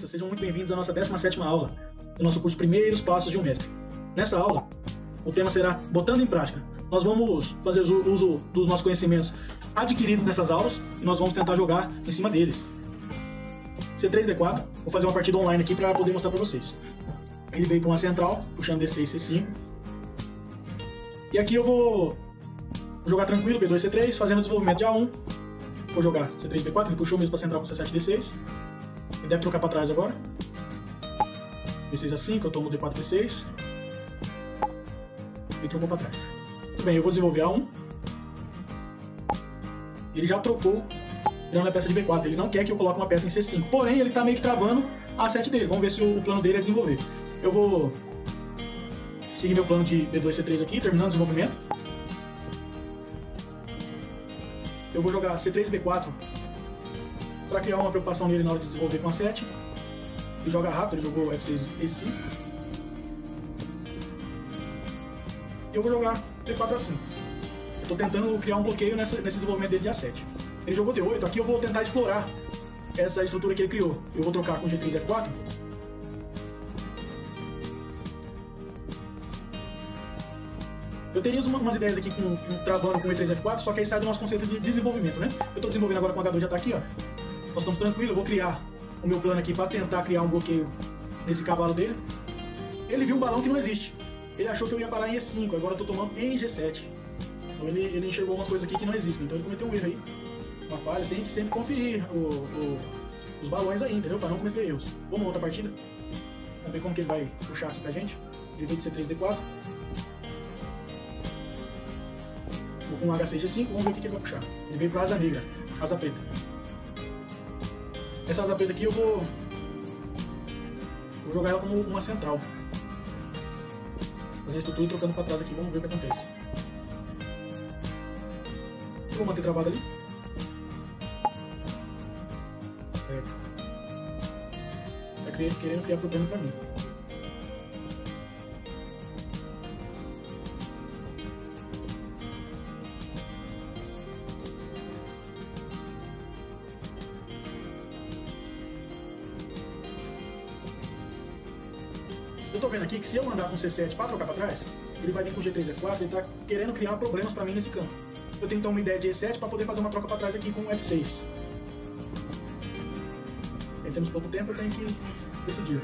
crianças, sejam muito bem-vindos à nossa 17ª aula do nosso curso Primeiros Passos de um Mestre. Nessa aula, o tema será Botando em Prática. Nós vamos fazer uso dos nossos conhecimentos adquiridos nessas aulas e nós vamos tentar jogar em cima deles. C3, D4, vou fazer uma partida online aqui para poder mostrar para vocês. Ele veio para uma central, puxando D6, C5. E aqui eu vou jogar tranquilo, B2, C3, fazendo o desenvolvimento de A1. Vou jogar C3, B4, ele puxou mesmo para central com C7, D6. Ele deve trocar para trás agora. B6, A5, eu tomo D4, D6. Ele trocou para trás. Muito bem, eu vou desenvolver A1. Ele já trocou, virando a peça de B4. Ele não quer que eu coloque uma peça em C5. Porém, ele está meio que travando a A7 dele. Vamos ver se o plano dele é desenvolver. Eu vou seguir meu plano de B2, C3 aqui, terminando o desenvolvimento. Eu vou jogar C3, B4 para criar uma preocupação nele na hora de desenvolver com A7. Ele joga rápido, ele jogou F6, E5. E eu vou jogar D4, A5. Estou tentando criar um bloqueio nesse desenvolvimento dele de A7. Ele jogou D8, aqui eu vou tentar explorar essa estrutura que ele criou. Eu vou trocar com G3, F4. Eu teria umas ideias aqui travando com E3, F4, só que aí sai do nosso conceito de desenvolvimento, né? Eu estou desenvolvendo agora com o H2 já está aqui, ó. Nós estamos tranquilos, eu vou criar o meu plano aqui para tentar criar um bloqueio nesse cavalo dele. Ele viu um balão que não existe. Ele achou que eu ia parar em E5, agora eu estou tomando em G7. Então ele enxergou umas coisas aqui que não existem, então ele cometeu um erro aí, uma falha. Tem que sempre conferir os balões aí, entendeu? Para não cometer erros. Vamos outra partida? Vamos ver como que ele vai puxar aqui pra gente. Ele veio de C3, D4. Vou com um H6, G5, vamos ver o que ele vai puxar. Ele veio para asa negra, asa preta. Essa asa preta aqui eu vou jogar ela como uma central. Fazer a estrutura e trocando para trás aqui, vamos ver o que acontece. Vou manter travado ali. Tá querendo criar problema para mim. Eu tô vendo aqui que se eu mandar com C7 para trocar para trás, ele vai vir com G3, F4, ele tá querendo criar problemas para mim nesse campo. Eu tenho então uma ideia de E7 para poder fazer uma troca para trás aqui com F6. Aí temos pouco tempo, eu tenho que decidir.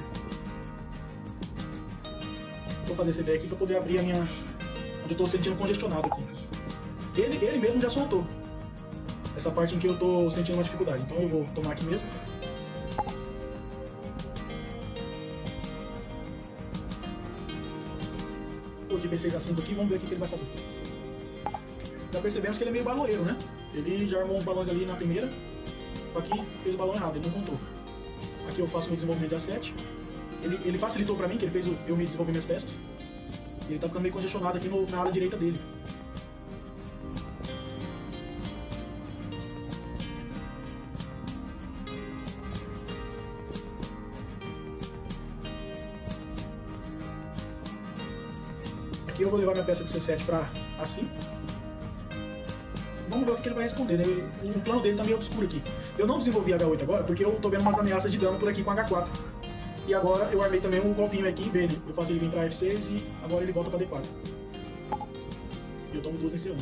Vou fazer essa ideia aqui para poder abrir a minha... onde eu estou sentindo congestionado aqui. Ele mesmo já soltou essa parte em que eu estou sentindo uma dificuldade, então eu vou tomar aqui mesmo. De B6 a 5 aqui, vamos ver o que ele vai fazer. Já percebemos que ele é meio baloeiro, né? Ele já armou uns balões ali na primeira, só que fez o balão errado, ele não contou. Aqui eu faço meu desenvolvimento de A7. Ele facilitou pra mim, que ele fez eu me desenvolver minhas peças. E ele tá ficando meio congestionado aqui na ala direita dele. Aqui eu vou levar minha peça de C7 para A5. Vamos ver o que ele vai responder, né? O plano dele tá meio obscuro aqui. Eu não desenvolvi H8 agora porque eu tô vendo umas ameaças de dano por aqui com H4. E agora eu armei também um golpinho aqui em V. Eu faço ele vir para F6 e agora ele volta para D4. E eu tomo 2 em C1.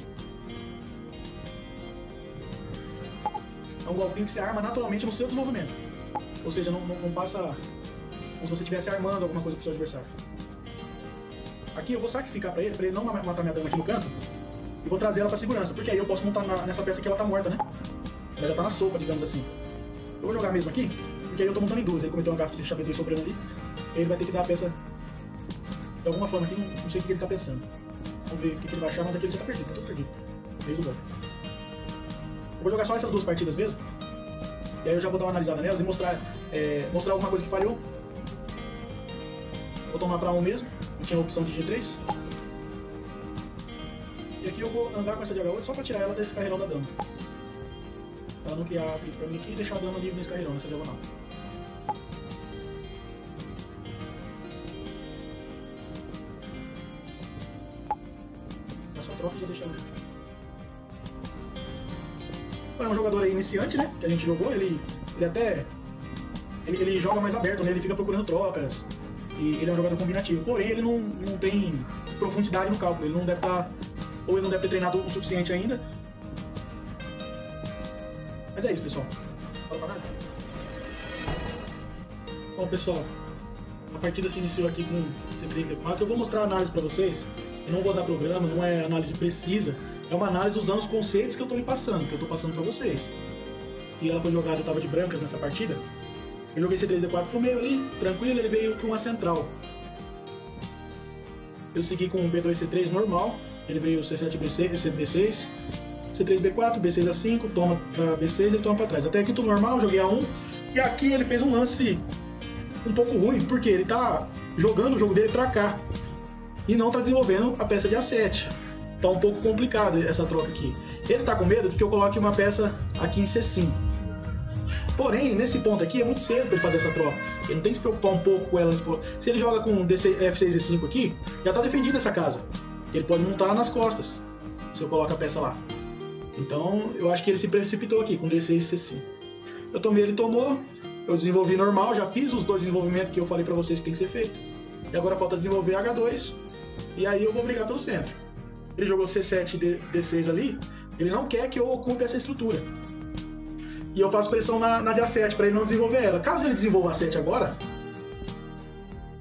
É um golpinho que você arma naturalmente no seu desenvolvimento. Ou seja, não passa como se você estivesse armando alguma coisa pro seu adversário. Aqui eu vou sacrificar pra ele não matar minha dama aqui no canto. E vou trazer ela pra segurança, porque aí eu posso montar nessa peça aqui, ela tá morta, né? Ela já tá na sopa, digamos assim. Eu vou jogar mesmo aqui, porque aí eu tô montando em duas. Ele cometeu um gasto de deixar B2 sobrando ali. E ele vai ter que dar a peça de alguma forma aqui, não sei o que ele tá pensando. Vamos ver o que ele vai achar, mas aqui ele já tá perdido, tá tudo perdido. Fez o golpe. Eu vou jogar só essas duas partidas mesmo. E aí eu já vou dar uma analisada nelas e mostrar alguma coisa que falhou. Vou tomar pra 1 mesmo. Tinha a opção de G3. E aqui eu vou andar com essa de H8 só para tirar ela desse carreirão da dama. Para não criar atrito para mim aqui e deixar a dama livre nesse carreirão, nessa diagonal. Eu só troco e já deixa ela livre. É um jogador aí iniciante, né? Que a gente jogou. Ele ele joga mais aberto, né? Ele fica procurando trocas. E ele é um jogador combinativo. Porém, ele não tem profundidade no cálculo. Ele não deve estar... Ou ele não deve ter treinado o suficiente ainda. Mas é isso, pessoal. Bora pra análise? Bom, pessoal, a partida se iniciou aqui com C3, D4. Eu vou mostrar a análise para vocês. Eu não vou usar programa, não é análise precisa. É uma análise usando os conceitos que eu estou lhe passando, que eu estou passando para vocês. E ela foi jogada, eu estava de brancas nessa partida. Eu joguei C3, D4 pro meio ali, tranquilo, ele veio para uma central. Eu segui com B2, C3 normal. Ele veio C7, B6, C3, B4, B6 a 5, toma pra B6 e ele toma pra trás. Até aqui tudo normal, joguei A1. E aqui ele fez um lance um pouco ruim, porque ele tá jogando o jogo dele pra cá. E não tá desenvolvendo a peça de A7. Tá um pouco complicado essa troca aqui. Ele tá com medo de que eu coloque uma peça aqui em C5. Porém, nesse ponto aqui é muito cedo para ele fazer essa troca. Ele não tem que se preocupar um pouco com ela. Se ele joga com F6 e 5 aqui, já tá defendido essa casa. Ele pode montar nas costas, se eu coloco a peça lá. Então, eu acho que ele se precipitou aqui com D6 e C5. Eu tomei, ele tomou. Eu desenvolvi normal, já fiz os dois desenvolvimentos que eu falei pra vocês que tem que ser feito. E agora falta desenvolver H2. E aí eu vou brigar pelo centro. Ele jogou C7 e D6 ali. Ele não quer que eu ocupe essa estrutura. E eu faço pressão na de A7 para ele não desenvolver ela. Caso ele desenvolva A7 agora,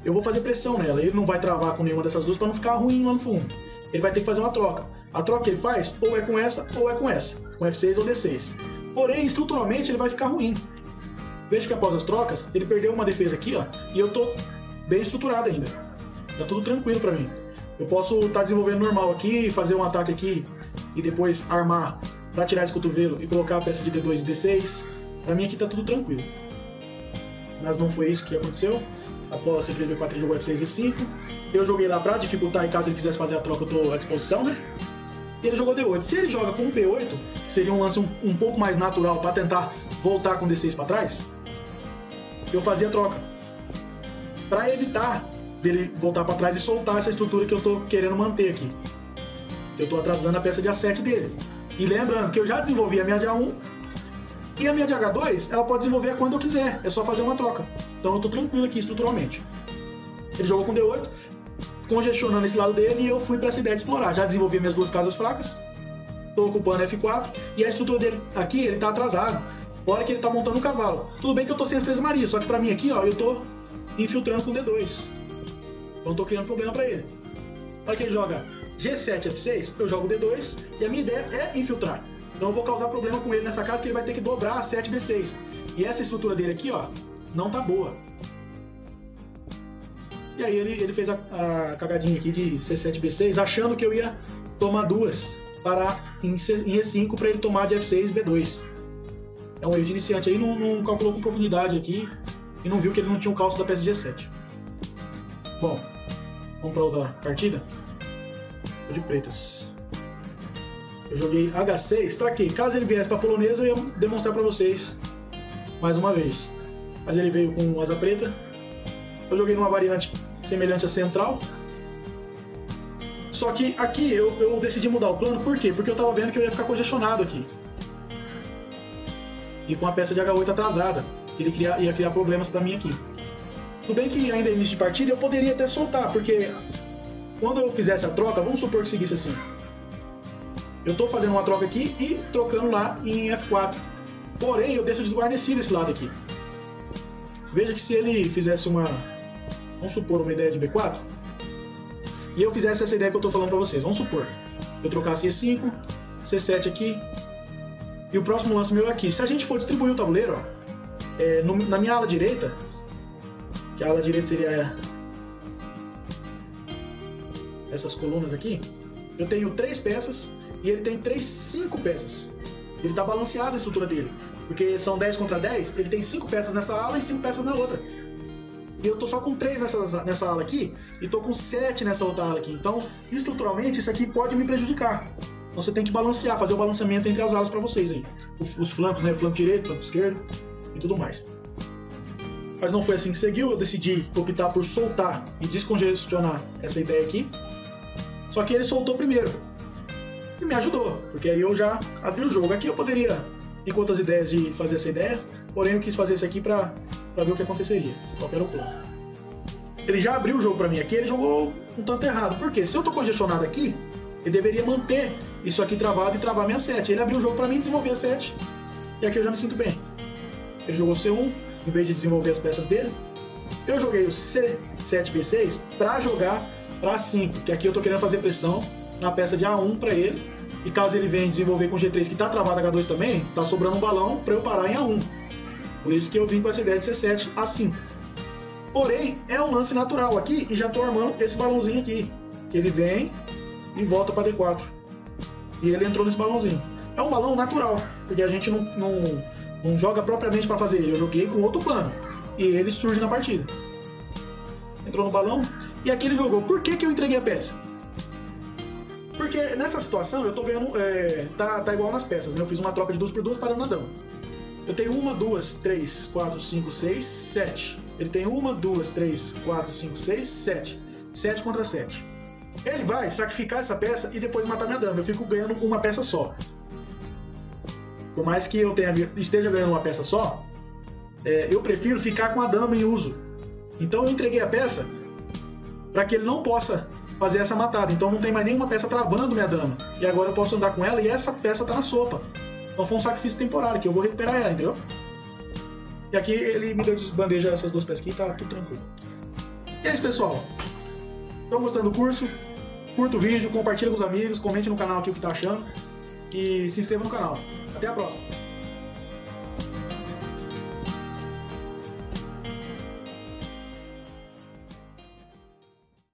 eu vou fazer pressão nela. Ele não vai travar com nenhuma dessas duas para não ficar ruim lá no fundo. Ele vai ter que fazer uma troca. A troca que ele faz ou é com essa ou é com essa. Com F6 ou D6. Porém, estruturalmente ele vai ficar ruim. Veja que após as trocas, ele perdeu uma defesa aqui, ó. E eu tô bem estruturado ainda. Tá tudo tranquilo para mim. Eu posso estar desenvolvendo normal aqui, fazer um ataque aqui e depois armar para tirar esse cotovelo e colocar a peça de D2 e D6. Para mim aqui tá tudo tranquilo. Mas não foi isso que aconteceu. Após C3, B4 ele jogou F6 e 5. Eu joguei lá para dificultar e caso ele quisesse fazer a troca eu tô à disposição, né? E ele jogou D8. Se ele joga com P8, seria um lance um pouco mais natural para tentar voltar com D6 para trás. Eu fazia a troca. Para evitar dele voltar para trás e soltar essa estrutura que eu tô querendo manter aqui. Eu tô atrasando a peça de A7 dele. E lembrando que eu já desenvolvi a minha de A1 e a minha de H2, ela pode desenvolver quando eu quiser, é só fazer uma troca. Então eu tô tranquilo aqui estruturalmente. Ele jogou com D8, congestionando esse lado dele e eu fui para essa ideia de explorar. Já desenvolvi minhas duas casas fracas, tô ocupando F4 e a estrutura dele aqui, ele tá atrasado. Hora que ele tá montando um cavalo. Tudo bem que eu tô sem as 3 Marias, só que pra mim aqui, ó, eu tô infiltrando com D2. Então eu tô criando problema pra ele. Hora que ele joga G7, F6, eu jogo D2 e a minha ideia é infiltrar. Então eu vou causar problema com ele nessa casa que ele vai ter que dobrar a 7, B6. E essa estrutura dele aqui, ó, não tá boa. E aí ele fez a cagadinha aqui de C7, B6, achando que eu ia tomar duas parar em E5 para ele tomar de F6, B2. É um erro de iniciante aí, não calculou com profundidade aqui e não viu que ele não tinha um cálculo da peça de G7. Bom, vamos para outra partida. De pretas. Eu joguei H6 para quê? Caso ele viesse para polonesa, eu ia demonstrar para vocês mais uma vez. Mas ele veio com asa preta. Eu joguei numa variante semelhante à central. Só que aqui eu decidi mudar o plano, por quê? Porque eu tava vendo que eu ia ficar congestionado aqui. E com a peça de H8 atrasada. Ele ia criar problemas para mim aqui. Tudo bem que ainda é início de partida, eu poderia até soltar, porque quando eu fizesse a troca, vamos supor que seguisse assim. Eu estou fazendo uma troca aqui e trocando lá em F4. Porém, eu deixo desguarnecido esse lado aqui. Veja que se ele fizesse uma... Vamos supor uma ideia de B4. E eu fizesse essa ideia que eu estou falando para vocês. Vamos supor. Eu trocasse E5, C7 aqui. E o próximo lance meu é aqui. Se a gente for distribuir o tabuleiro, ó, na minha ala direita, que a ala direita seria essas colunas aqui, eu tenho 3 peças e ele tem 5 peças. Ele está balanceado a estrutura dele, porque são 10 contra 10, ele tem 5 peças nessa ala e 5 peças na outra. E eu tô só com 3 nessa ala aqui e tô com 7 nessa outra ala aqui. Então, estruturalmente, isso aqui pode me prejudicar. Então você tem que balancear, fazer o balanceamento entre as alas para vocês aí. Os flancos, né? Flanco direito, flanco esquerdo e tudo mais. Mas não foi assim que seguiu, eu decidi optar por soltar e descongestionar essa ideia aqui. Só que ele soltou primeiro. E me ajudou, porque aí eu já abri o jogo. Aqui eu poderia ir com outras ideias de fazer essa ideia, porém eu quis fazer isso aqui para pra ver o que aconteceria, qual era o plano. Ele já abriu o jogo pra mim aqui, ele jogou um tanto errado. Por quê? Se eu tô congestionado aqui, ele deveria manter isso aqui travado e travar minha 7. Ele abriu o jogo pra mim, desenvolver a 7, e aqui eu já me sinto bem. Ele jogou C1, em vez de desenvolver as peças dele. Eu joguei o C7B6 pra jogar pra A5, que aqui eu tô querendo fazer pressão na peça de A1 pra ele. E caso ele venha desenvolver com G3, que tá travado H2 também, tá sobrando um balão pra eu parar em A1. Por isso que eu vim com essa ideia de C7 A5. Porém, é um lance natural aqui e já tô armando esse balãozinho aqui. Ele vem e volta para D4. E ele entrou nesse balãozinho. É um balão natural, porque a gente não joga propriamente para fazer ele. Eu joguei com outro plano. E ele surge na partida. Entrou no balão e aqui ele jogou. Por que eu entreguei a peça? Porque nessa situação eu tô ganhando. Tá igual nas peças, né? Eu fiz uma troca de 2 por 2 parando na dama. Eu tenho 1, 2, 3, 4, 5, 6, 7. Ele tem 1, 2, 3, 4, 5, 6, 7. 7 contra 7. Ele vai sacrificar essa peça e depois matar minha dama. Eu fico ganhando uma peça só. Por mais que eu esteja ganhando uma peça só, eu prefiro ficar com a dama em uso. Então eu entreguei a peça para que ele não possa fazer essa matada. Então não tem mais nenhuma peça travando minha dama. E agora eu posso andar com ela e essa peça tá na sopa. Então foi um sacrifício temporário, que eu vou recuperar ela, entendeu? E aqui ele me deu de bandeja essas 2 peças aqui e tá tudo tranquilo. E é isso, pessoal. Estão gostando do curso? Curta o vídeo, compartilha com os amigos, comente no canal aqui o que tá achando. E se inscreva no canal. Até a próxima!